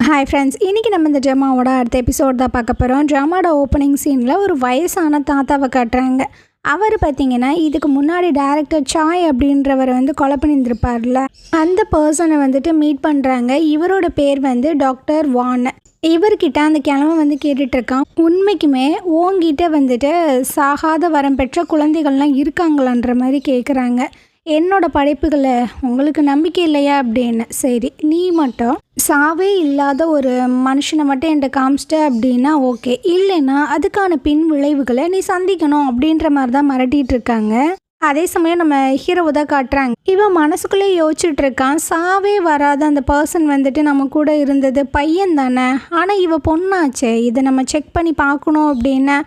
Hi friends, இன்றைக்கி நம்ம இந்த ட்ராமாவோட அடுத்த எபிசோட் தான் பார்க்க போகிறோம். ட்ராமாவோட ஓப்பனிங் சீனில் ஒரு வயசான தாத்தாவை காட்டுறாங்க. அவர் பார்த்திங்கன்னா இதுக்கு முன்னாடி டேரக்டர் சாய் அப்படின்றவரை கொலை பண்ணியிருந்திருப்பார்ல, அந்த பர்சனை மீட் பண்ணுறாங்க. இவரோட பேர் டாக்டர் வான். இவர்கிட்ட அந்த கிழமை கேட்டுட்ருக்கான், உண்மைக்குமே உங்ககிட்ட சாகாத வரம் பெற்ற குழந்தைகள்லாம் இருக்காங்களான்ற மாதிரி கேட்குறாங்க. என்னோடய படைப்புகளை உங்களுக்கு நம்பிக்கை இல்லையா அப்படின்னு. சரி, நீ மட்டும் சாவே இல்லாத ஒரு மனுஷனை மட்டும் என்கிட்ட காமிச்சிட்ட அப்படின்னா ஓகே, இல்லைன்னா அதுக்கான பின் விளைவுகளை நீ சந்திக்கணும் அப்படின்ற மாதிரி தான் மிரட்டிகிட்டு இருக்காங்க. அதே சமயம் நம்ம ஹீரோவை தான் காட்டுறாங்க. இவன் மனசுக்குள்ளே யோசிச்சுட்டு இருக்கான், சாவே வராத அந்த பர்சன் நம்ம கூட இருந்தது பையன் தானே, ஆனால் இவ பொண்ணாச்சே, இதை நம்ம செக் பண்ணி பார்க்கணும் அப்படின்னு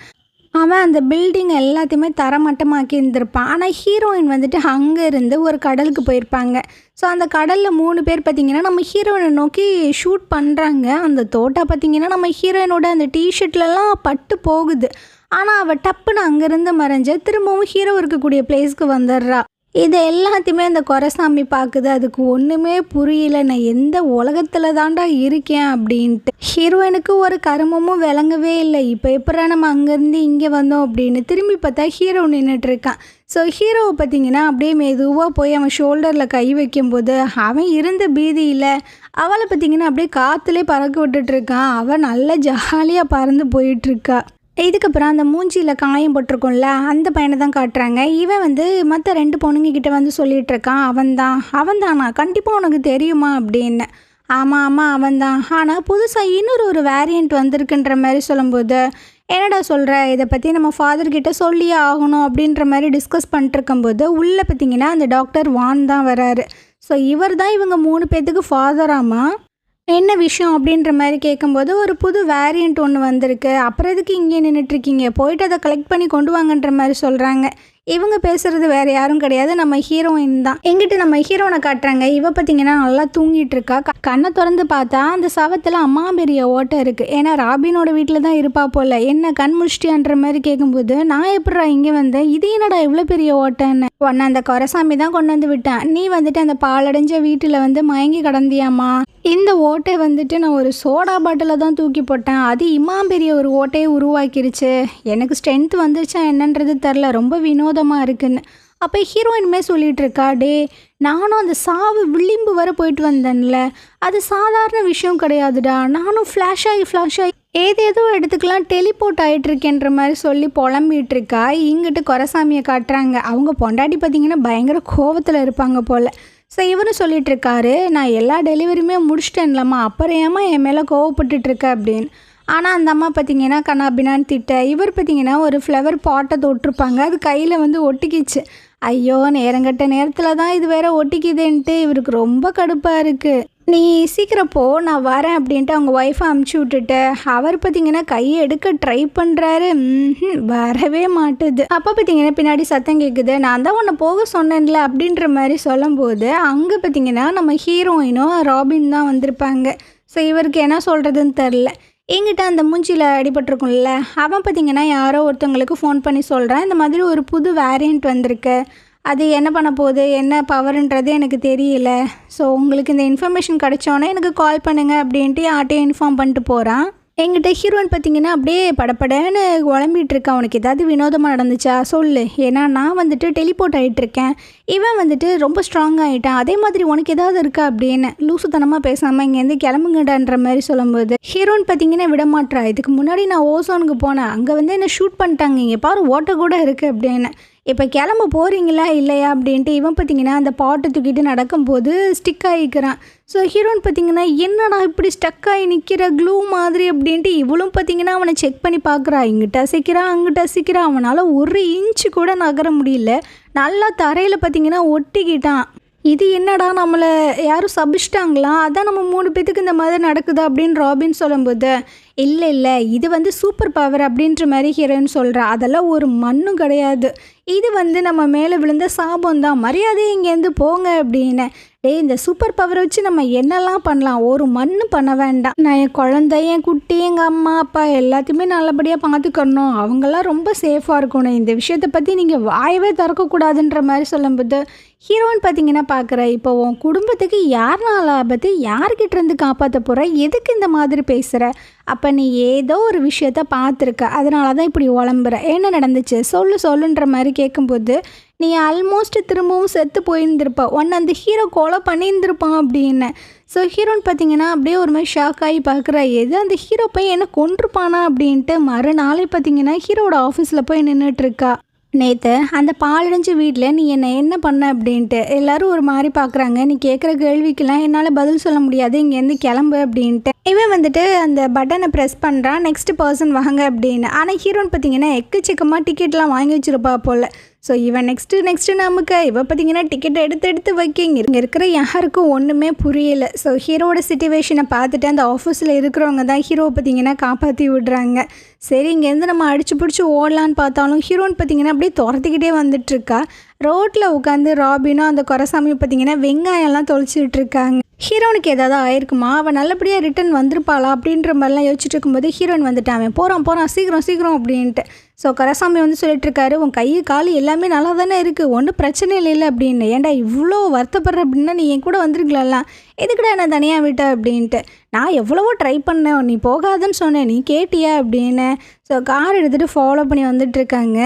அவன் அந்த பில்டிங் எல்லாத்தையுமே தரமட்டமாக்கி இருந்திருப்பான். ஆனால் ஹீரோயின் அங்கே இருந்து ஒரு கடலுக்கு போயிருப்பாங்க. ஸோ அந்த கடலில் 3 பேர் பார்த்திங்கன்னா நம்ம ஹீரோயினை நோக்கி ஷூட் பண்ணுறாங்க. அந்த தோட்டா பார்த்திங்கன்னா நம்ம ஹீரோயினோட அந்த டிஷர்ட்லலாம் பட்டு போகுது. ஆனால் அவள் டப்புன்னு அங்கேருந்து மறைஞ்ச திரும்பவும் ஹீரோ இருக்கக்கூடிய பிளேஸ்க்கு வந்துடுறா. இது எல்லாத்தையுமே அந்த குரசாமி பார்க்குது. அதுக்கு ஒன்றுமே புரியல, நான் எந்த உலகத்தில் தாண்டா இருக்கேன் அப்படின்ட்டு. ஹீரோயினுக்கு ஒரு கருமமும் விளங்கவே இல்லை. இப்போ எப்படா நம்ம அங்கேருந்து இங்கே வந்தோம் அப்படின்னு திரும்பி பார்த்தா ஹீரோ நின்றுட்டுருக்கான். ஸோ ஹீரோவை பார்த்திங்கன்னா அப்படியே மெதுவாக போய் அவன் ஷோல்டரில் கை வைக்கும்போது அவன் இருந்த பீதியில் அவளை பார்த்திங்கன்னா அப்படியே காற்றுலே பறக்க விட்டுட்ருக்கான். அவள் நல்லா ஜாலியாக பறந்து போயிட்டுருக்கா. இதுக்கப்புறம் அந்த மூஞ்சியில் காயம் போட்டிருக்கோம்ல, அந்த பையனை தான் காட்டுறாங்க. இவன் மற்ற 2 பொண்ணுங்கக்கிட்ட சொல்லிகிட்டு இருக்கான், அவன்தானா, கண்டிப்பாக உனக்கு தெரியுமா அப்படின்னு. ஆமாம் அவன்தான், ஆனால் புதுசாக இன்னொரு வேரியண்ட் வந்திருக்குன்ற மாதிரி சொல்லும்போது, என்னடா சொல்கிற, இதை பற்றி நம்ம ஃபாதர்கிட்ட சொல்லியே ஆகணும் அப்படின்ற மாதிரி டிஸ்கஸ் பண்ணிட்டுருக்கும்போது உள்ளே பார்த்திங்கன்னா அந்த டாக்டர் வான் தான் வராரு. ஸோ இவர் தான் இவங்க 3 பேர்த்துக்கு ஃபாதராமா. என்ன விஷயம் அப்படின்ற மாதிரி கேட்கும்போது, ஒரு புது வேரியண்ட் ஒன்று வந்திருக்கு, அப்புறம் எதுக்கு இங்கே நின்றுட்டுருக்கீங்க, போயிட்டு அதை கலெக்ட் பண்ணி கொண்டு வாங்கன்ற மாதிரி சொல்கிறாங்க. இவங்க பேசுகிறது வேறு யாரும் கிடையாது, நம்ம ஹீரோயின் தான். எங்கிட்ட நம்ம ஹீரோனை காட்டுறாங்க. இவ பார்த்திங்கன்னா நல்லா தூங்கிட்டு இருக்கா. கண்ணை திறந்து பார்த்தா அந்த சவத்தில் அம்மா பெரிய ஓட்டை இருக்குது. ஏன்னா ராபினோட வீட்டில் தான் இருப்பா போல். என்ன கண் முழிச்சிட்டியான்ற மாதிரி கேட்கும்போது, நான் எப்படா இங்கே வந்தேன், இது என்னடா இவ்வளோ பெரிய ஓட்டைன்னு. உன்னை அந்த குரசாமி தான் கொண்டு வந்து விட்டேன். நீ அந்த பாலடைஞ்ச வீட்டில் மயங்கி கடந்தியாமா. இந்த ஓட்டை நான் ஒரு சோடா பாட்டில் தான் தூக்கி போட்டேன், அது இம்மாம் பெரிய ஒரு ஓட்டையை உருவாக்கிருச்சு. எனக்கு ஸ்ட்ரென்த் வந்துருச்சா என்னன்றது தெரில, ரொம்ப வினோதமாக இருக்குன்னு. அப்போ ஹீரோயினுமே சொல்லிகிட்டு இருக்கா, டே நானும் அந்த சாவு விளிம்பு வர போயிட்டு வந்தேன்ல, அது சாதாரண விஷயம் கிடையாதுடா, நானும் ஃப்ளாஷ் ஆகி ஏதேதோ இடத்துக்கெலாம் டெலிபோர்ட் ஆகிட்டுருக்கேன்ற மாதிரி சொல்லி புலம்பிகிட்டு இருக்கா. இங்கிட்டு குரசாமியை காட்டுறாங்க. அவங்க பொண்டாட்டி பார்த்திங்கன்னா பயங்கர கோவத்தில் இருப்பாங்க போல். ஸோ இவரும் சொல்லிகிட்டு இருக்காரு, நான் எல்லா டெலிவரியுமே முடிச்சிட்டேன்லம்மா, அப்புறம் ஏமா என் மேலே கோவப்பட்டுட்ருக்க அப்படின்னு. ஆனால் அந்த அம்மா பார்த்திங்கன்னா கண்ணாபின்னான்னு திட்ட. இவர் பார்த்திங்கன்னா ஒரு ஃப்ளவர் பாட்டை தொட்டிருப்பாங்க, அது கையில் ஒட்டிக்கிச்சு. ஐயோ, நேரங்கட்ட நேரத்தில் தான் இது வேற ஒட்டிக்குதுன்ட்டு இவருக்கு ரொம்ப கடுப்பாக இருக்குது. நீ சீக்கிரம் போ, நான் வரேன் அப்படின்ட்டு அவங்க ஒய்ஃபை அமுச்சு விட்டுட்டு அவர் பார்த்திங்கன்னா கையை எடுக்க ட்ரை பண்ணுறாரு. வரவே மாட்டுது. அப்போ பார்த்திங்கன்னா பின்னாடி சத்தம் கேட்குது, நான் தான் உன்னை போக சொன்னேன்ல அப்படின்ற மாதிரி சொல்லும்போது அங்கே பார்த்திங்கன்னா நம்ம ஹீரோயினும் ராபின் தான் வந்திருப்பாங்க. ஸோ இவருக்கு என்ன சொல்கிறதுன்னு தெரில. எங்கிட்ட அந்த மூஞ்சியில் அடிபட்டிருக்கும்ல, அவன் பார்த்திங்கன்னா யாரோ ஒருத்தவங்களுக்கு ஃபோன் பண்ணி சொல்கிறான், இந்த மாதிரி ஒரு புது வேரியண்ட் வந்திருக்கு, அது என்ன பண்ண போகுது, என்ன பவர்ன்றது எனக்கு தெரியல, ஸோ உங்களுக்கு இந்த இன்ஃபர்மேஷன் கிடச்சோன்னே எனக்கு கால் பண்ணுங்கள் அப்படின்ட்டு யார்ட்டையும் இன்ஃபார்ம் பண்ணிட்டு போகிறான். எங்கிட்ட ஹீரோயின் பார்த்திங்கன்னா அப்படியே படப்படன்னு குழம்பிட்டு இருக்கா. அவனுக்கு ஏதாவது வினோதமாக நடந்துச்சா சொல்லு, ஏன்னா நான் டெலிபோர்ட் ஆகிட்டுருக்கேன், இவன் ரொம்ப ஸ்ட்ராங் ஆகிட்டான், அதே மாதிரி உனக்கு ஏதாவது இருக்கா அப்படின்னு. லூசுத்தனமாக பேசாமல் இங்கேருந்து கிளம்புங்கடான்ற மாதிரி சொல்லும்போது ஹீரோயின் பார்த்திங்கன்னா விடமாட்றா. இதுக்கு முன்னாடி நான் ஓசோனுக்கு போனேன், அங்கே என்னை ஷூட் பண்ணிட்டாங்க, இங்கே பாரு ஓட்ட கூட இருக்குது அப்படின்னு. இப்போ கிளம்ப போகிறீங்களா இல்லையா அப்படின்ட்டு இவன் பார்த்திங்கன்னா அந்த பாட்டை தூக்கிட்டு நடக்கும்போது ஸ்டிக் ஆகிக்கிறான். ஸோ ஹீரோயின் பார்த்திங்கன்னா என்னடா இப்படி ஸ்டக் ஆகி நிற்கிற க்ளூ மாதிரி அப்படின்ட்டு இவளும் பார்த்திங்கன்னா அவனை செக் பண்ணி பார்க்குறா. இங்கிட்ட அசைக்கிறான் அங்கிட்ட அசைக்கிறான், அவனால் 1 இன்ச்சு கூட நகர முடியல. நல்லா தரையில் பார்த்திங்கன்னா ஒட்டிக்கிட்டான். இது என்னடா நம்மளை யாரும் சபிச்சிட்டாங்களா, அதான் நம்ம 3 பேத்துக்கு இந்த மாதிரி நடக்குது அப்படின்னு ராபின் சொல்லும்போது, இல்லை இது சூப்பர் பவர் அப்படின்ற மாதிரி ஹீரோயின் சொல்கிறா. அதெல்லாம் ஒரு மண்ணும் கிடையாது, இது நம்ம மேலே விழுந்த சாபம் தான், மரியாதையை இங்கேருந்து போங்க அப்படின்னு. இந்த சூப்பர் பவரை வச்சு நம்ம என்னெல்லாம் பண்ணலாம், ஒரு மண்ணு பண்ண வேண்டாம், நான் என் குழந்தை என் குட்டி எங்கள் அம்மா அப்பா எல்லாத்தையுமே நல்லபடியாக பார்த்துக்கணும், அவங்களாம் ரொம்ப சேஃபாக இருக்கணும், இந்த விஷயத்தை பற்றி நீங்கள் வாயவே திறக்கக்கூடாதுன்ற மாதிரி சொல்லும்போது ஹீரோயின் பார்த்தீங்கன்னா பார்க்குற, இப்போ உன் குடும்பத்துக்கு யாருனால ஆபத்து, யார்கிட்டேருந்து காப்பாற்ற போகிற, எதுக்கு இந்த மாதிரி பேசுகிற? அப்போ நீ ஏதோ ஒரு விஷயத்த பார்த்துருக்க, அதனால தான் இப்படி உளம்புற, என்ன நடந்துச்சு சொல்லுன்ற மாதிரி கேட்கும்போது, நீ ஆல்மோஸ்ட் திரும்பவும் செத்து போயிருந்திருப்ப, உன்னை அந்த ஹீரோ கொலை பண்ணியிருந்திருப்பான் அப்படின்னு. ஸோ ஹீரோன்னு பார்த்தீங்கன்னா அப்படியே ஒரு மாதிரி ஷாக் ஆகி பார்க்குறா, எது அந்த ஹீரோ போய் என்ன கொண்டிருப்பானா அப்படின்ட்டு. மறுநாளே பார்த்தீங்கன்னா ஹீரோட ஆஃபீஸில் போய் நின்றுட்டுருக்கா. நேற்று அந்த பாலடைஞ்ச வீட்டில் நீ என்ன பண்ண அப்படின்ட்டு எல்லோரும் ஒரு மாதிரி பார்க்குறாங்க. நீ கேட்குற கேள்விக்கெல்லாம் என்னால் பதில் சொல்ல முடியாது, இங்கேருந்து கிளம்பு அப்படின்ட்டு. இவன் வந்துட்டு அந்த பட்டனை ப்ரெஸ் பண்ணுறான், நெக்ஸ்ட் பர்சன் வாங்க அப்படின்னு. ஆனால் ஹீரோன்னு பார்த்தீங்கன்னா எக்கச்சக்கமாக டிக்கெட்லாம் வாங்கி வச்சுருப்பா போல். ஸோ இவன் நெக்ஸ்ட்டு நமக்கு இவன் பார்த்தீங்கன்னா டிக்கெட்டை எடுத்து வைக்கிங்க. இங்கே இருக்கிற யாருக்கும் ஒன்றுமே புரியலை. ஸோ ஹீரோட சிச்சுவேஷனை பார்த்துட்டு அந்த ஆஃபீஸில் இருக்கிறவங்க தான் ஹீரோவை பார்த்தீங்கன்னா காப்பாற்றி விடுறாங்க. சரி இங்கேருந்து நம்ம அடிச்சு பிடிச்சி ஓடலான்னு பார்த்தாலும் ஹீரோன்னு பார்த்தீங்கன்னா அப்படியே துரத்திக்கிட்டே வந்துட்டுருக்கா. ரோட்டில் உட்காந்து ராபினும் அந்த குரசாமியும் பார்த்தீங்கன்னா வெங்காயம்லாம் தொலைச்சிட்டு இருக்காங்க. ஹீரோனுக்கு ஏதாவது ஆயிருக்குமா, அவன் நல்லபடியாக ரிட்டன் வந்திருப்பாளா அப்படின்ற மாதிரிலாம் யோசிச்சுட்டு இருக்கும்போது ஹீரோயின் வந்துட்டான். போகிறான் சீக்கிரம் அப்படின்ட்டு. ஸோ கரசாமி வந்து சொல்லிட்டுருக்காரு, உன் கை கால் எல்லாமே நல்லா தானே இருக்குது, ஒன்றும் பிரச்சனை இல்லை அப்படின்னு. ஏன்டா இவ்வளோ வருத்தப்படுற அப்படின்னா நீ என் கூட வந்துருக்கலாம்லாம், எதுக்குடா என்ன தனியாக விட்ட அப்படின்ட்டு. நான் எவ்வளவோ ட்ரை பண்ணேன், நீ போகாதுன்னு சொன்னேன், நீ கேட்டியா அப்படின்னு. ஸோ கார் எடுத்துகிட்டு ஃபாலோ பண்ணி வந்துட்டுருக்காங்க.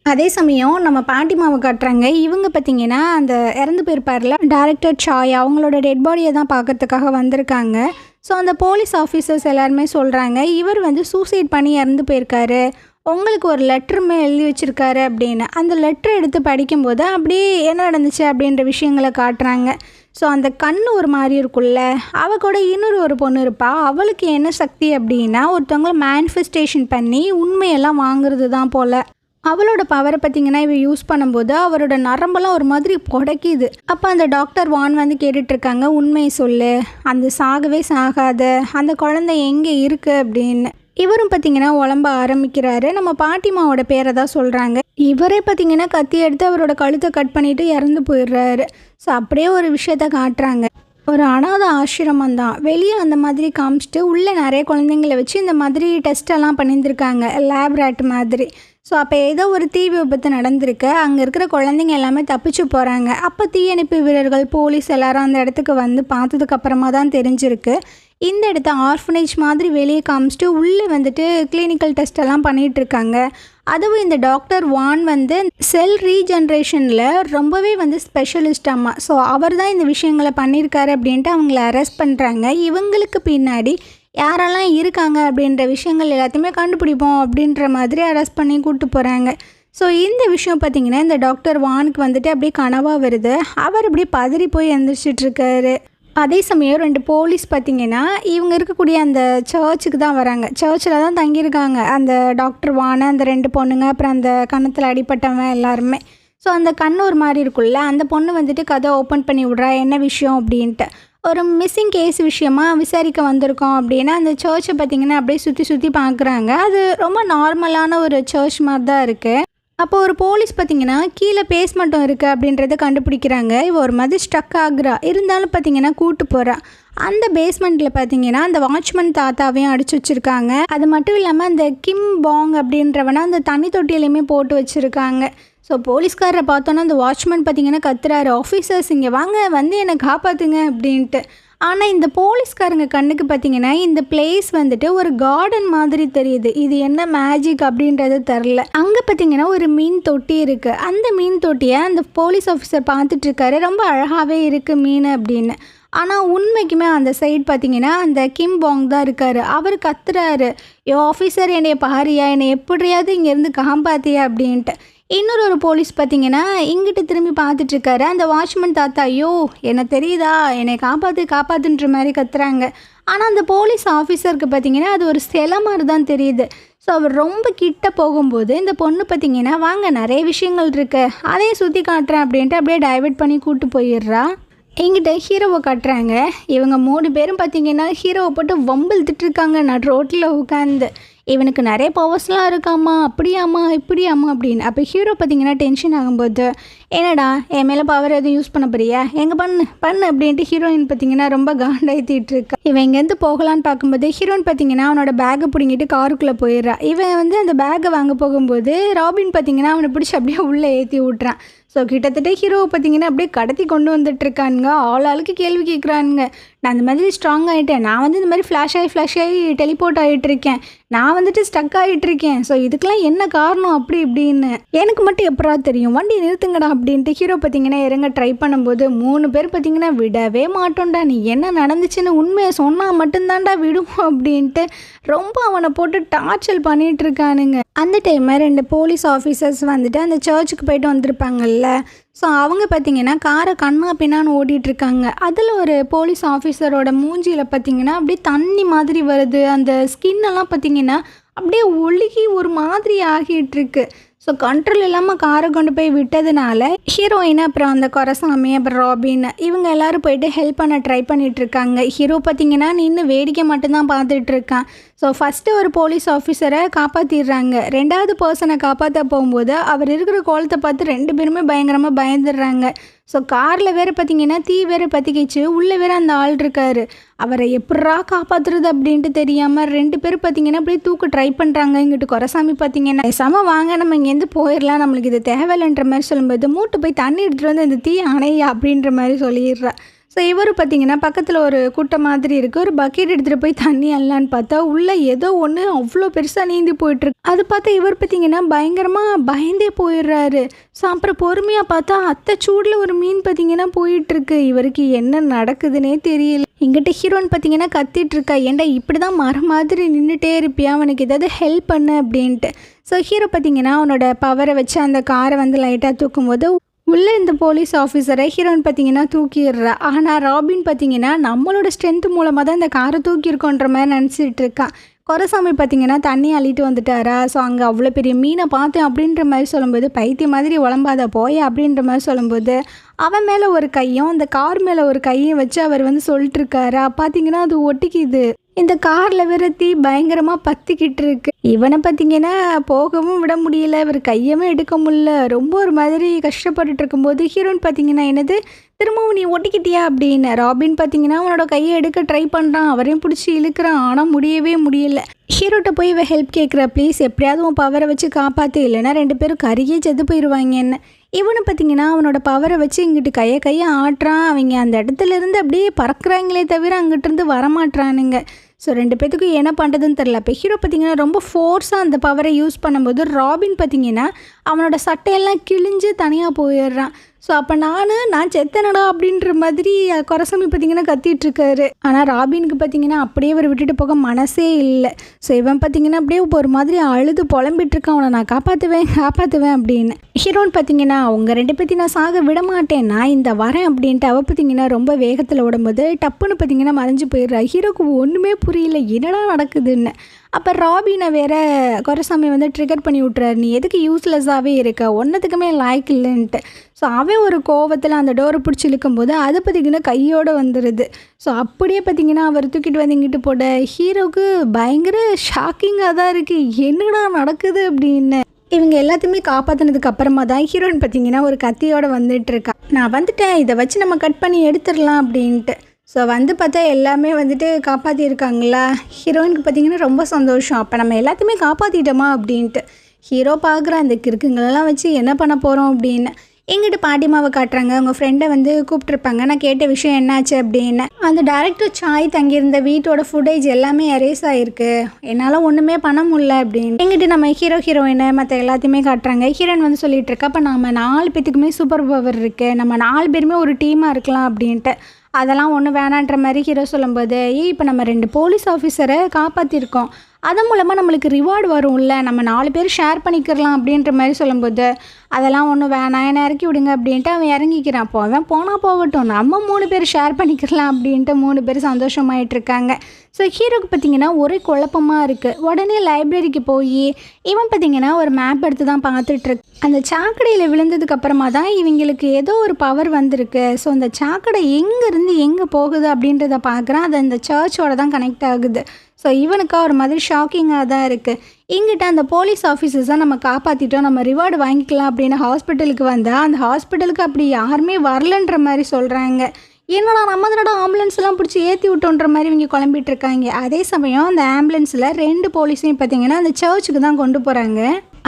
அதே சமயம் நம்ம பாட்டிமாவை காட்டுறாங்க. இவங்க பார்த்திங்கன்னா அந்த இறந்து போயிருப்பார்ல டைரக்டர் சாய், அவங்களோட டெட் பாடியை தான் பார்க்கறதுக்காக வந்திருக்காங்க. ஸோ அந்த போலீஸ் ஆஃபீஸர்ஸ் எல்லாருமே சொல்கிறாங்க, இவர் வந்து சூசைட் பண்ணி இறந்து போயிருக்காரு, உங்களுக்கு ஒரு லெட்டருமே எழுதி வச்சுருக்காரு அப்படின்னு. அந்த லெட்டர் எடுத்து படிக்கும்போது அப்படியே என்ன நடந்துச்சு அப்படின்ற விஷயங்களை காட்டுறாங்க. ஸோ அந்த கண் ஒரு மாதிரி இருக்குல்ல, அவள் கூட இன்னொரு ஒரு பொண்ணு இருப்பாள், அவளுக்கு என்ன சக்தி அப்படின்னா ஒருத்தவங்களை மேனிஃபெஸ்டேஷன் பண்ணி உண்மையெல்லாம் வாங்குறது தான் போல். அவளோட பவரை பார்த்திங்கன்னா இவ யூஸ் பண்ணும்போது அவரோட நரம்பெல்லாம் ஒரு மாதிரி புடைக்கிது. அப்போ அந்த டாக்டர் வான் வந்து கேட்டுட்ருக்காங்க, உண்மையை சொல்லு, அந்த சாகவே சாகாத அந்த குழந்தை எங்கே இருக்குது அப்படின்னு. இவரும் பார்த்திங்கன்னா உடம்ப ஆரம்பிக்கிறாரு. நம்ம பாட்டிமாவோட பேரை தான் சொல்கிறாங்க. இவரே பார்த்திங்கன்னா கத்தி எடுத்து அவரோட கழுத்தை கட் பண்ணிவிட்டு இறந்து போயிடுறாரு. ஸோ அப்படியே ஒரு விஷயத்த காட்டுறாங்க. ஒரு அனாத ஆசிரமம் தான், வெளியே அந்த மாதிரி காமிச்சிட்டு உள்ளே நிறைய குழந்தைங்களை வச்சு இந்த மாதிரி டெஸ்ட்டெல்லாம் பண்ணியிருந்துருக்காங்க, லேப்ரேட் மாதிரி. ஸோ அப்போ ஏதோ ஒரு தீ விபத்து நடந்திருக்கு, அங்கே இருக்கிற குழந்தைங்க எல்லாமே தப்பிச்சு போகிறாங்க. அப்போ தீயணைப்பு வீரர்கள் போலீஸ் எல்லாரும் அந்த இடத்துக்கு வந்து பார்த்ததுக்கப்புறமா தான் தெரிஞ்சிருக்கு, இந்த இடத்த ஆர்ஃபனேஜ் மாதிரி வெளியே காமிச்சிட்டு உள்ளே வந்துட்டு கிளினிக்கல் டெஸ்ட் எல்லாம் பண்ணிகிட்ருக்காங்க. அதுவும் இந்த டாக்டர் வான் வந்து செல் ரீஜென்ரேஷனில் ரொம்பவே வந்து ஸ்பெஷலிஸ்டாமா. ஸோ அவர் தான் இந்த விஷயங்களை பண்ணியிருக்காரு அப்படின்ட்டு அவங்கள அரெஸ்ட் பண்ணுறாங்க. இவங்களுக்கு பின்னாடி யாரெல்லாம் இருக்காங்க அப்படின்ற விஷயங்கள் எல்லாத்தையுமே கண்டுபிடிப்போம் அப்படின்ற மாதிரி அரெஸ்ட் பண்ணி கூப்பிட்டு போகிறாங்க. ஸோ இந்த விஷயம் பார்த்திங்கன்னா இந்த டாக்டர் வானுக்கு வந்துட்டு அப்படியே கனவாக வருது. அவர் அப்படியே பதறி போய் எழுந்திரிச்சிட்ருக்காரு. அதே சமயம் 2 போலீஸ் பார்த்திங்கன்னா இவங்க இருக்கக்கூடிய அந்த சர்ச்சுக்கு தான் வராங்க. சர்ச்சில் தான் தங்கியிருக்காங்க அந்த டாக்டர் வானை, அந்த 2 பொண்ணுங்க, அப்புறம் அந்த கன்னத்தில் அடிப்பட்டவன் எல்லாருமே. ஸோ அந்த கண் ஒரு மாதிரி இருக்குல்ல, அந்த பொண்ணு வந்துட்டு கதை ஓப்பன் பண்ணி விட்றா, என்ன விஷயம் அப்படின்ட்டு. ஒரு மிஸ்ஸிங் கேஸ் விஷயமாக விசாரிக்க வந்திருக்கோம் அப்படின்னா அந்த சர்ச்சை பார்த்திங்கன்னா அப்படியே சுற்றி பார்க்குறாங்க. அது ரொம்ப நார்மலான ஒரு சர்ச் மாதிரி தான் இருக்குது. அப்போ ஒரு போலீஸ் பார்த்திங்கன்னா கீழே பேஸ்மெண்ட்டும் இருக்குது அப்படின்றத கண்டுபிடிக்கிறாங்க. இவ ஒரு மாதிரி ஸ்ட்ரக் ஆகுறா, இருந்தாலும் பார்த்திங்கன்னா கூட்டு போகிறா. அந்த பேஸ்மெண்ட்டில் பார்த்திங்கன்னா அந்த வாட்ச்மேன் தாத்தாவையும் அடிச்சு வச்சுருக்காங்க. அது மட்டும் இல்லாமல் அந்த கிம் பாங் அப்படின்றவனை அந்த தண்ணி தொட்டியிலையுமே போட்டு வச்சுருக்காங்க. ஸோ போலீஸ்காரரை பார்த்தோன்னா அந்த வாட்ச்மேன் பார்த்திங்கன்னா கத்துறாரு, ஆஃபீஸர்ஸ் இங்கே வாங்க, வந்து என்னை காப்பாற்றுங்க அப்படின்ட்டு. ஆனால் இந்த போலீஸ்காரங்க கண்ணுக்கு பார்த்திங்கன்னா இந்த பிளேஸ் வந்துட்டு ஒரு கார்டன் மாதிரி தெரியுது. இது என்ன மேஜிக் அப்படின்றது தெரில. அங்கே பார்த்திங்கன்னா ஒரு மீன் தொட்டி இருக்குது. அந்த மீன் தொட்டியை அந்த போலீஸ் ஆஃபீஸர் பார்த்துட்ருக்காரு, ரொம்ப அழகாகவே இருக்குது மீன் அப்படின்னு. ஆனால் உண்மைக்குமே அந்த சைடு பார்த்திங்கன்னா அந்த கிம் பாங் தான் இருக்கார். அவர் கத்துறாரு, யோ ஆஃபீஸர் என்னைய பாரியா, என்னை எப்படியாவது இங்கேருந்து காப்பாத்தியா அப்படின்ட்டு. இன்னொரு போலீஸ் பார்த்திங்கன்னா இங்கிட்டு திரும்பி பார்த்துட்ருக்காரு. அந்த வாட்ச்மேன் தாத்தா, ஐயோ என்ன தெரியுதா, என்னை காப்பாத்துன்ற மாதிரி கத்துறாங்க. ஆனால் அந்த போலீஸ் ஆஃபீஸருக்கு பார்த்திங்கன்னா அது ஒரு சிலை மாதிரி தான் தெரியுது. ஸோ அவர் ரொம்ப கிட்ட போகும்போது இந்த பொண்ணு பார்த்திங்கன்னா வாங்க நிறைய விஷயங்கள் இருக்குது, அதையும் சுற்றி காட்டுறேன் அப்படின்ட்டு அப்படியே டைவர்ட் பண்ணி கூப்பிட்டு போயிடுறா. எங்கிட்ட ஹீரோவை காட்டுறாங்க. இவங்க 3 பேரும் பார்த்திங்கன்னா ஹீரோவை போட்டு வம்பிழுத்துட்டு இருக்காங்க நடு ரோட்டில் உட்காந்து. இவனுக்கு நிறைய பவர்ஸ்லாம் இருக்காம்மா, அப்படியாம்மா இப்படியாம்மா அப்படின்னு. அப்போ ஹீரோ பார்த்திங்கன்னா டென்ஷன் ஆகும்போது, என்னடா என் மேலே பவர் எதுவும் யூஸ் பண்ண போறியா, எங்கே பண்ணு அப்படின்ட்டு ஹீரோயின் பார்த்திங்கன்னா ரொம்ப காண்டாயித்திட்டு இருக்கா. இவன் இங்கேருந்து போகலான்னு பார்க்கும்போது ஹீரோயின் பார்த்திங்கன்னா அவனோட பேக்கை பிடிங்கிட்டு காருக்குள்ளே போயிடுறா. இவன் வந்து அந்த பேக்கை வாங்க போகும்போது ராபின் பார்த்திங்கன்னா அவனை பிடிச்சி அப்படியே உள்ளே ஏற்றி விட்றான். ஸோ கிட்டத்தட்ட ஹீரோவை பார்த்தீங்கன்னா அப்படியே கடத்தி கொண்டு வந்துட்டுருக்கானுங்க. ஆளுக்கு கேள்வி கேட்குறானுங்க. நான் இந்த மாதிரி ஸ்ட்ராங் ஆகிட்டேன், நான் வந்து இந்த மாதிரி ஃப்ளாஷ் ஆகி டெலிபோர்ட் ஆகிட்டுருக்கேன், நான் வந்துட்டு ஸ்டக் ஆகிட்டுருக்கேன், ஸோ இதுக்கெலாம் என்ன காரணம் அப்படி இப்படின்னு. எனக்கு மட்டும் எப்படா தெரியும், வண்டி நிறுத்துங்கடா அப்படின்ட்டு ஹீரோ பார்த்தீங்கன்னா இறங்க ட்ரை பண்ணும்போது 3 பேர் பார்த்தீங்கன்னா விடவே மாட்டோம்டா, நீ என்ன நடந்துச்சுன்னு உண்மையை சொன்னால் மட்டும்தான்டா விடுவோம் அப்படின்ட்டு ரொம்ப அவனை போட்டு டார்ச்சர் பண்ணிகிட்டு இருக்கானுங்க. அந்த டைமில் 2 போலீஸ் ஆஃபீஸர்ஸ் வந்துட்டு அந்த சர்ச்சுக்கு போயிட்டு வந்திருப்பாங்கல்ல. ஸோ அவங்க பார்த்திங்கன்னா காரை கண்ணா பின்னான்னு ஓட்டிகிட்ருக்காங்க. அதில் ஒரு போலீஸ் ஆஃபீஸரோட மூஞ்சியில் பார்த்திங்கன்னா அப்படியே தண்ணி மாதிரி வருது. அந்த ஸ்கின்னெல்லாம் பார்த்திங்கன்னா அப்படியே ஒழுகி ஒரு மாதிரி ஆகிட்டுருக்கு. ஸோ கண்ட்ரோல் இல்லாமல் காரை கொண்டு போய் விட்டதுனால ஹீரோயின் அப்புறம் அந்த கொரசாமி அப்புறம் ராபின் இவங்க எல்லோரும் போயிட்டு ஹெல்ப் பண்ண ட்ரை பண்ணிகிட்ருக்காங்க. ஹீரோ பார்த்திங்கன்னா நின்று வேடிக்கை மட்டும்தான் பார்த்துட்ருக்கான். ஸோ ஃபஸ்ட்டு ஒரு போலீஸ் ஆஃபீஸரை காப்பாற்றிடுறாங்க. 2வது பர்சனை காப்பாற்ற போகும்போது அவர் இருக்கிற கோலத்தை பார்த்து 2 பேருமே பயங்கரமாக பயந்துடுறாங்க. ஸோ காரில் வேறு பார்த்திங்கன்னா தீ வேறு பற்றிக்கிச்சு, உள்ளே வேறு அந்த ஆள் இருக்கார். அவரை எப்படா காப்பாற்றுறது அப்படின்ட்டு தெரியாமல் 2 பேர் பார்த்திங்கன்னா அப்படியே தூக்க ட்ரை பண்ணுறாங்க. இங்கிட்டு கொரசாமி பார்த்திங்கன்னா வாங்க நம்ம இங்கேருந்து போயிடலாம், நம்மளுக்கு இது தேவையில்லைன்ற மாதிரி சொல்லும்போது மூட்டை போய் தண்ணி எடுத்துகிட்டு வந்து இந்த தீ அணையா அப்படின்ற மாதிரி சொல்லிடுறா. ஸோ இவர் பார்த்திங்கன்னா பக்கத்தில் ஒரு குட்டை மாதிரி இருக்குது, ஒரு பக்கெட் எடுத்துகிட்டு போய் தண்ணி அல்லான்னு பார்த்தா உள்ளே ஏதோ ஒன்று அவ்வளோ பெருசாக நீந்தி போயிட்டுருக்கு. அது பார்த்தா இவர் பார்த்திங்கன்னா பயங்கரமாக பயந்தே போயிடுறாரு. ஸோ அப்புறம் பொறுமையாக பார்த்தா அத்தை சூடில் ஒரு மீன் பார்த்திங்கன்னா போயிட்டுருக்கு. இவருக்கு என்ன நடக்குதுன்னே தெரியல. எங்கிட்ட ஹீரோன்னு பார்த்திங்கன்னா கத்திட்டுருக்கா, ஏன்டா இப்படி தான் மரம் மாதிரி நின்றுட்டே இருப்பியா, அவனுக்கு ஏதாவது ஹெல்ப் பண்ணு அப்படின்ட்டு. ஸோ ஹீரோ பார்த்திங்கன்னா அவனோட பவரை வச்சு அந்த காரை வந்து லைட்டாக தூக்கும்போது உள்ளே இந்த போலீஸ் ஆஃபீஸரை ஹீரோயின் பார்த்திங்கன்னா தூக்கிடுறா. ஆனால் ராபின் பார்த்திங்கன்னா நம்மளோட ஸ்ட்ரென்த் மூலமாக தான் இந்த காரை தூக்கியிருக்கோன்ற மாதிரி நினச்சிட்டு இருக்கான். கொரசாமி பார்த்திங்கன்னா தண்ணி அள்ளிட்டு வந்துட்டாரா. ஸோ அங்கே அவ்வளோ பெரிய மீனை பார்த்தேன் அப்படின்ற மாதிரி சொல்லும்போது பைத்திய மாதிரி உளம்பாத போய் அப்படின்ற மாதிரி சொல்லும்போது அவன் மேலே ஒரு கையும் அந்த கார் மேலே ஒரு கையும் வச்சு அவர் வந்து சொல்லிட்டுருக்காரா. பார்த்திங்கன்னா அது ஒட்டிக்குது. இந்த காரில் வேற தீ பயங்கரமாக பற்றிக்கிட்டு இருக்கு. இவனை பார்த்திங்கன்னா போகவும் விட முடியல, இவர் கையவே எடுக்க முடியல, ரொம்ப ஒரு மாதிரி கஷ்டப்பட்டுட்டு இருக்கும்போது ஹீரோயின் பார்த்திங்கன்னா என்னது திரும்பவும் நீ ஒட்டிக்கிட்டியா அப்படின்னு. ராபின் பார்த்திங்கன்னா அவனோட கையை எடுக்க ட்ரை பண்ணுறான், அவரையும் பிடிச்சி இழுக்கிறான், ஆனால் முடியவே முடியல. ஹீரோட்ட போய் இவன் ஹெல்ப் கேட்குறா, ப்ளீஸ் எப்படியாவது உன் பவரை வச்சு காப்பாற்று, இல்லைன்னா 2 பேரும் கருகியே செத்து போயிடுவாங்க என்ன. இவனை பார்த்திங்கன்னா அவனோட பவரை வச்சு இங்கிட்டு கையை ஆட்டுறான். அவங்க அந்த இடத்துல இருந்து அப்படியே பறக்குறாங்களே தவிர அங்கிட்டிருந்து வரமாட்றானுங்க. ஸோ 2 பேத்துக்கும் என்ன பண்ணுறதுன்னு தெரில. இப்போ ஹீரோ பார்த்திங்கன்னா ரொம்ப ஃபோர்ஸாக அந்த பவரை யூஸ் பண்ணும்போது ராபின் பார்த்திங்கன்னா அவனோட சட்டையெல்லாம் கிழிஞ்சு தனியாக போயிடுறான். ஸோ அப்போ நான் செத்தனடா அப்படின்ற மாதிரி கொரசாமி பார்த்திங்கன்னா கத்திகிட்ருக்காரு. ஆனால் ராபினுக்கு பார்த்திங்கன்னா அப்படியே அவர் விட்டுட்டு போக மனசே இல்லை. ஸோ இவன் பார்த்திங்கன்னா அப்படியே ஒரு மாதிரி அழுது புலம்பிட்டுருக்கான், அவனை நான் காப்பாற்றுவேன் அப்படின்னு. ஹீரோன்னு பார்த்திங்கன்னா அவங்க 2 பேர்த்தையும் நான் சாக விட மாட்டேன், நான் இந்த வரேன் அப்படின்ட்டு அவள் பார்த்திங்கன்னா ரொம்ப வேகத்தில் ஓடும்போது டப்புன்னு பார்த்திங்கன்னா மறைஞ்சு போயிடுறா. ஹீரோக்கு ஒன்றுமே புரியல என்னடா நடக்குதுன்னு. அப்போ ராபினை வேற கொரசாமி வந்து ட்ரிகர் பண்ணி விட்றாரு, நீ எதுக்கு யூஸ்லெஸ்ஸாகவே இருக்க, ஒன்றத்துக்குமே லாய்க்கு இல்லைன்ட்டு. ஸோ அவன் ஒரு கோவத்தில் அந்த டோரை பிடிச்சி இழுக்கும்போது அது பார்த்திங்கன்னா கையோடு வந்துடுது. ஸோ அப்படியே பார்த்திங்கன்னா அவர் தூக்கிட்டு வந்து இங்கிட்டு போட ஹீரோவுக்கு பயங்கர ஷாக்கிங்காக தான் இருக்குது, என்னடா நடக்குது அப்படின்னு. இவங்க எல்லாத்தையுமே காப்பாற்றினதுக்கு அப்புறமா தான் ஹீரோயின் பார்த்திங்கன்னா ஒரு கத்தியோடு வந்துட்டுருக்கா. நான் வந்துட்டேன், இதை வச்சு நம்ம கட் பண்ணி எடுத்துடலாம் அப்படின்ட்டு. ஸோ வந்து பார்த்தா எல்லாமே வந்துட்டு காப்பாற்றிருக்காங்களா. ஹீரோயினுக்கு பார்த்திங்கன்னா ரொம்ப சந்தோஷம், அப்போ நம்ம எல்லாத்தையுமே காப்பாற்றிட்டோமா அப்படின்ட்டு. ஹீரோ பார்க்குற அந்த கிறுக்குங்களெல்லாம் வச்சு என்ன பண்ண போகிறோம் அப்படின்னு. எங்கிட்ட பாட்டிமாவை காட்டுறாங்க, அவங்க ஃப்ரெண்டை வந்து கூப்பிட்ருப்பாங்க, நான் கேட்ட விஷயம் என்னாச்சு அப்படின்னு. அந்த டேரக்டர் சாய் தங்கியிருந்த வீட்டோட ஃபுட்டேஜ் எல்லாமே எரேஸ் ஆகிருக்கு, என்னால் ஒன்றுமே பண்ண முடியல அப்படின்னு. எங்கிட்ட நம்ம ஹீரோயினை மற்ற எல்லாத்தையுமே காட்டுறாங்க. ஹீரோயின் வந்து சொல்லிகிட்டு இருக்கா, அப்போ நம்ம 4 பேத்துக்குமே சூப்பர் பவர் இருக்குது, நம்ம 4 பேருமே ஒரு டீமாக இருக்கலாம் அப்படின்ட்டு. அதெல்லாம் ஒன்றும் வேணான்ற மாதிரி ஹீரோ சொல்லும்போது இப்போ நம்ம 2 போலீஸ் ஆஃபீஸரை காப்பாற்றிருக்கோம், அதன் மூலமாக நம்மளுக்கு ரிவார்டு வரும்ல, நம்ம 4 பேர் ஷேர் பண்ணிக்கிறலாம் அப்படின்ற மாதிரி சொல்லும்போது அதெல்லாம் ஒன்றும் வேணாம் என்னை இறக்கி விடுங்க அப்படின்ட்டு அவன் இறங்கிக்கிறான். அப்போ அவன் போனால் போகட்டும், நம்ம 3 பேர் ஷேர் பண்ணிக்கலாம் அப்படின்ட்டு 3 பேர் சந்தோஷமாயிட்டு இருக்காங்க. ஸோ ஹீரோக்கு பார்த்திங்கன்னா ஒரே குழப்பமாக இருக்குது. உடனே லைப்ரரிக்கு போய் இவன் பார்த்திங்கன்னா ஒரு மேப் எடுத்து தான் பார்த்துட்ருக்கு. அந்த சாக்கடையில் விழுந்ததுக்கு அப்புறமா தான் இவங்களுக்கு ஏதோ ஒரு பவர் வந்திருக்கு. ஸோ அந்த சாக்கடை எங்கேருந்து எங்கே போகுது அப்படின்றத பார்க்குறான், அது அந்த சர்ச்சோட தான் கனெக்ட் ஆகுது. ஸோ இவனுக்கு ஒரு மாதிரி ஷாக்கிங்காக தான் இருக்குது. இங்கிட்ட அந்த போலீஸ் ஆஃபீஸர்ஸை நம்ம காப்பாற்றிட்டோம், நம்ம ரிவார்டு வாங்கிக்கலாம் அப்படின்னு ஹாஸ்பிட்டலுக்கு வந்தால் அந்த ஹாஸ்பிட்டலுக்கு அப்படி யாருமே வரலன்ற மாதிரி சொல்கிறாங்க. என்னடா நம்ம தானடா ஆம்புலன்ஸ்லாம் பிடிச்சி ஏற்றி விட்டோன்ற மாதிரி இவங்க குழம்பிட்டு இருக்காங்க. அதே சமயம் அந்த ஆம்புலன்ஸில் 2 போலீஸையும் பார்த்திங்கன்னா அந்த சர்ச்சுக்கு தான் கொண்டு போகிறாங்க.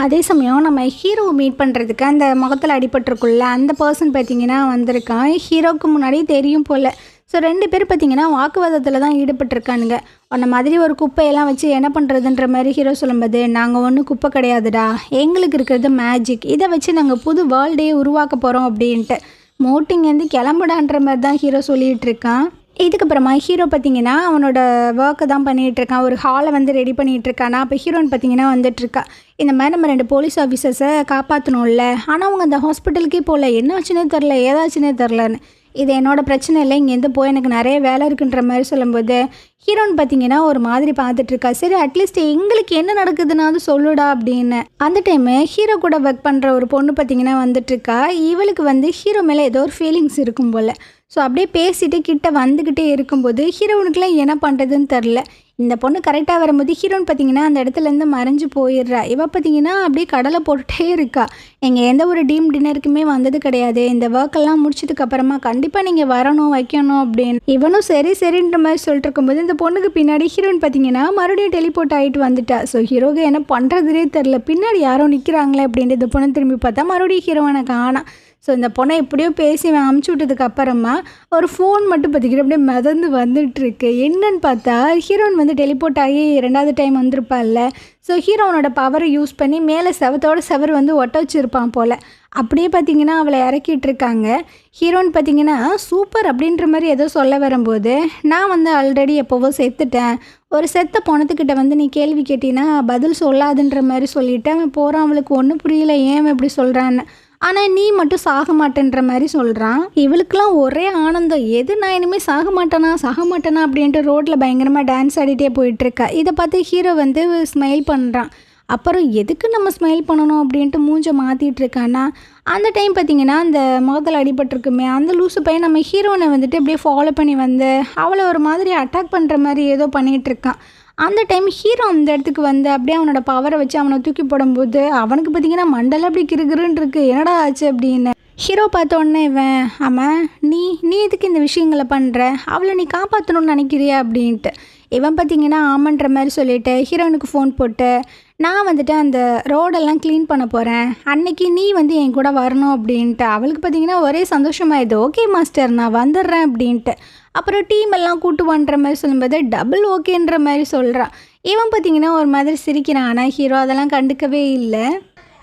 அதே சமயம் நம்ம ஹீரோவை மீட் பண்ணுறதுக்கு அந்த முகத்தில் அடிபட்டிருக்குள்ள அந்த பர்சன் பார்த்திங்கன்னா வந்திருக்கான். ஹீரோவுக்கு முன்னாடி தெரியும் போல். ஸோ 2 பேர் பார்த்திங்கன்னா வாக்குவாதத்தில் தான் ஈடுபட்டிருக்கானுங்க. உன்ன மாதிரி ஒரு குப்பையெல்லாம் வச்சு என்ன பண்ணுறதுன்ற மாதிரி ஹீரோ சொல்லும்போது, நாங்கள் ஒன்றும் குப்பை கிடையாதுடா, எங்களுக்கு இருக்கிறது மேஜிக், இதை வச்சு நாங்கள் புது வேர்ல்டே உருவாக்க போகிறோம் அப்படின்ட்டு மோட்டிங்கேருந்து கிளம்புடான்ற மாதிரி தான் ஹீரோ சொல்லிகிட்டு இருக்கான். இதுக்கப்புறமா ஹீரோ பார்த்திங்கன்னா அவனோட ஒர்க்கை தான் பண்ணிகிட்ருக்கான். ஒரு ஹாலை வந்து ரெடி பண்ணிகிட்ருக்கானா. அப்போ ஹீரோயின் பார்த்திங்கன்னா வந்துட்டுருக்கா. இந்த மாதிரி நம்ம 2 போலீஸ் ஆஃபீஸர்ஸை காப்பாற்றணும்ல, ஆனால் அவங்க அந்த ஹாஸ்பிட்டலுக்கே போகல, என்ன ஆச்சுன்னே தெரில, ஏதாச்சுன்னே தெரிலன்னு. இது என்னோடய பிரச்சனை இல்லை, இங்கேருந்து போய் எனக்கு நிறைய வேலை இருக்குன்ற மாதிரி சொல்லும்போது ஹீரோயின் பார்த்திங்கன்னா ஒரு மாதிரி பார்த்துட்ருக்கா. சரி அட்லீஸ்ட் எங்களுக்கு என்ன நடக்குதுன்னாவது சொல்லுடா அப்படின்னு. அந்த டைமு ஹீரோ கூட ஒர்க் பண்ணுற ஒரு பொண்ணு பார்த்திங்கன்னா வந்துட்டுருக்கா. இவளுக்கு வந்து ஹீரோ மேலே ஏதோ ஒரு ஃபீலிங்ஸ் இருக்கும் போல். ஸோ அப்படியே பேசிட்டு கிட்ட வந்துக்கிட்டே இருக்கும்போது ஹீரோனுக்குலாம் என்ன பண்ணுறதுன்னு தெரில. இந்த பொண்ணு கரெக்டாக வரும்போது ஹீரோயின் பார்த்திங்கன்னா அந்த இடத்துலேருந்து மறைஞ்சு போயிடுறா. இவள் பார்த்திங்கன்னா அப்படியே கடலை போட்டுகிட்டே இருக்கா. நீங்கள் எந்த ஒரு டின்னருக்குமே வந்தது கிடையாது, இந்த ஒர்க்கெல்லாம் முடிச்சதுக்கப்புறமா கண்டிப்பாக நீங்கள் வரணும் வைக்கணும் அப்படின்னு. இவனும் சரி சரின்ற மாதிரி சொல்லிட்டு இருக்கும்போது இந்த பொண்ணுக்கு பின்னாடி ஹீரோயின் பார்த்திங்கன்னா மறுபடியும் டெலிபோர்ட் ஆகிட்டு வந்துட்டா. ஸோ ஹீரோக்கு என்ன பண்ணுறதுனே தெரில. பின்னாடி யாரோ நிற்கிறாங்களே அப்படின்ட்டு இந்த பொண்ணு திரும்பி பார்த்தா மறுபடியும் ஹீரோவை காணா. ஸோ இந்த பொண்ணை எப்படியோ பேசி அமுச்சு விட்டதுக்கு அப்புறமா ஒரு ஃபோன் மட்டும் பார்த்திக்கிட்டு அப்படியே மிதந்து வந்துட்டுருக்கு. என்னன்னு பார்த்தா ஹீரோயின் வந்து டெலிபோர்ட் ஆகி 2வது டைம் வந்திருப்பாள்ல. ஸோ ஹீரோனோட பவரை யூஸ் பண்ணி மேலே செவர் வந்து ஒட்ட வச்சுருப்பான் போல். அப்படியே பார்த்திங்கன்னா அவளை இறக்கிட்டு இருக்காங்க. ஹீரோயின் பார்த்திங்கன்னா சூப்பர் அப்படின்ற மாதிரி ஏதோ சொல்ல வரும்போது, நான் வந்து ஆல்ரெடி எப்போவோ செத்துட்டேன், ஒரு செத்த பொணத்துக்கிட்ட வந்து நீ கேள்வி கேட்டினா பதில் சொல்லாதுன்ற மாதிரி சொல்லிவிட்டு அவன் போகிறான். அவளுக்கு ஒன்றும் புரியல ஏன் இப்படி சொல்கிறான்னு. ஆனால் நீ மட்டும் சாக மாட்டேன்ற மாதிரி சொல்கிறான். இவளுக்கெல்லாம் ஒரே ஆனந்தம், எது நான் இனிமேல் சாக மாட்டேனா அப்படின்ட்டு ரோட்டில் பயங்கரமாக டான்ஸ் ஆடிட்டே போயிட்டுருக்கா. இதை பார்த்து ஹீரோ வந்து ஸ்மைல் பண்ணுறான். அப்புறம் எதுக்கு நம்ம ஸ்மைல் பண்ணணும் அப்படின்ட்டு மூஞ்சை மாற்றிட்டு இருக்கானா. அந்த டைம் பார்த்திங்கன்னா அந்த முகத்தில் அடிபட்டிருக்குமே அந்த லூசு பையன் நம்ம ஹீரோனை வந்துட்டு அப்படியே ஃபாலோ பண்ணி வந்து அவளை ஒரு மாதிரி அட்டாக் பண்ணுற மாதிரி ஏதோ பண்ணிகிட்டு இருக்கான். அந்த டைம் ஹீரோ அந்த இடத்துக்கு வந்து அப்படியே அவனோட பவரை வச்சு அவனை தூக்கி போடும்போது அவனுக்கு பார்த்திங்கன்னா மண்டல அப்படி கிருகிருன்னு இருக்குது. என்னடா ஆச்சு அப்படின்னு ஹீரோ பார்த்த உடனே இவன், ஆமாம் நீ எதுக்கு இந்த விஷயங்களை பண்ணுற, அவளை நீ காப்பாற்றணும்னு நினைக்கிறியா அப்படின்ட்டு. இவன் பார்த்திங்கன்னா ஆமன்ற மாதிரி சொல்லிவிட்டு ஹீரோனுக்கு ஃபோன் போட்டு, நான் வந்துட்டு அந்த ரோடெல்லாம் க்ளீன் பண்ண போகிறேன், அன்னைக்கு நீ வந்து என் கூட வரணும் அப்படின்ட்டு. அவளுக்கு பார்த்திங்கன்னா ஒரே சந்தோஷமாயிடுது. ஓகே மாஸ்டர் நான் வந்துடுறேன் அப்படின்ட்டு. அப்புறம் டீம் எல்லாம் கூட்டு பண்ணுற மாதிரி சொல்லும்போது டபுள் ஓகேன்ற மாதிரி சொல்கிறான். இவன் பார்த்திங்கன்னா ஒரு மாதிரி சிரிக்கிறான். ஆனால் ஹீரோ அதெல்லாம் கண்டுக்கவே இல்லை.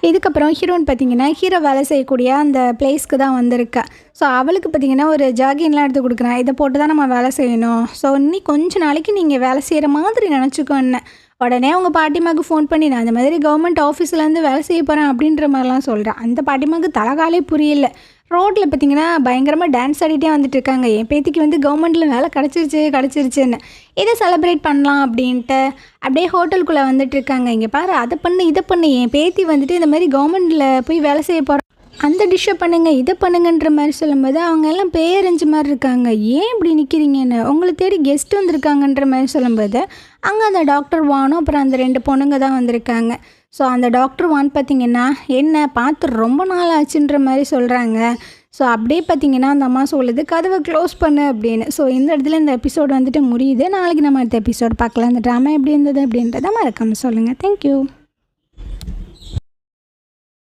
இதுக்கப்புறம் ஹீரோயின் பார்த்திங்கன்னா ஹீரோ வேலை செய்யக்கூடிய அந்த பிளேஸ்க்கு தான் வந்திருக்கா. ஸோ அவளுக்கு பார்த்திங்கன்னா ஒரு ஜாகின்லாம் எடுத்து கொடுக்குறான். இதை போட்டு தான் நம்ம வேலை செய்யணும். ஸோ இன்னும் கொஞ்ச நாளைக்கு நீங்கள் வேலை செய்கிற மாதிரி நினச்சிக்கோன்னு. உடனே அவங்க பாட்டிமாவுக்கு ஃபோன் பண்ணி நான் இந்த மாதிரி கவர்மெண்ட் ஆஃபீஸ்லேருந்து வேலை செய்ய போகிறேன் அப்படின்ற மாதிரிலாம் சொல்கிறேன். அந்த பாட்டிமாவுக்கு தலகாலே புரியல. ரோட்டில் பார்த்திங்கன்னா பயங்கரமாக டான்ஸ் ஆடிட்டே வந்துட்டு இருக்காங்க. என் பேத்திக்கு வந்து கவர்மெண்ட்டில் வேலை கிடச்சிருச்சுன்னு இதை செலிப்ரேட் பண்ணலாம் அப்படின்ட்டு அப்படியே ஹோட்டலுக்குள்ளே வந்துட்டு இருக்காங்க. இங்கே பாரு அதை பண்ணு இதை பண்ணு, என் பேத்தி வந்துட்டு இந்த மாதிரி கவர்மெண்ட்டில் போய் வேலை செய்ய போகிறோம், அந்த டிஷ்ஷை பண்ணுங்கள் இதை பண்ணுங்கன்ற மாதிரி சொல்லும்போது அவங்க எல்லாம் பேரஞ்சு மாதிரி இருக்காங்க. ஏன் இப்படி நிற்கிறீங்கன்னு, உங்களை தேடி கெஸ்ட் வந்திருக்காங்கன்ற மாதிரி சொல்லும்போது அங்கே அந்த டாக்டர் வானும் அப்புறம் அந்த 2 பொண்ணுங்க தான் வந்திருக்காங்க. ஸோ அந்த டாக்டர் வான் பார்த்திங்கன்னா என்ன பார்த்து ரொம்ப நாள் ஆச்சுன்ற மாதிரி சொல்கிறாங்க. ஸோ அப்படியே பார்த்திங்கன்னா அந்த அம்மா சொல்லுது கதவை க்ளோஸ் பண்ணு அப்படின்னு. ஸோ இந்த இடத்துல இந்த எபிசோடு வந்துட்டு முடியுது. நாளைக்கு நம்ம அடுத்த எபிசோடு பார்க்கலாம். இந்த ட்ராமா எப்படி இருந்தது அப்படின்றத மறக்காமல் சொல்லுங்கள். தேங்க்யூ.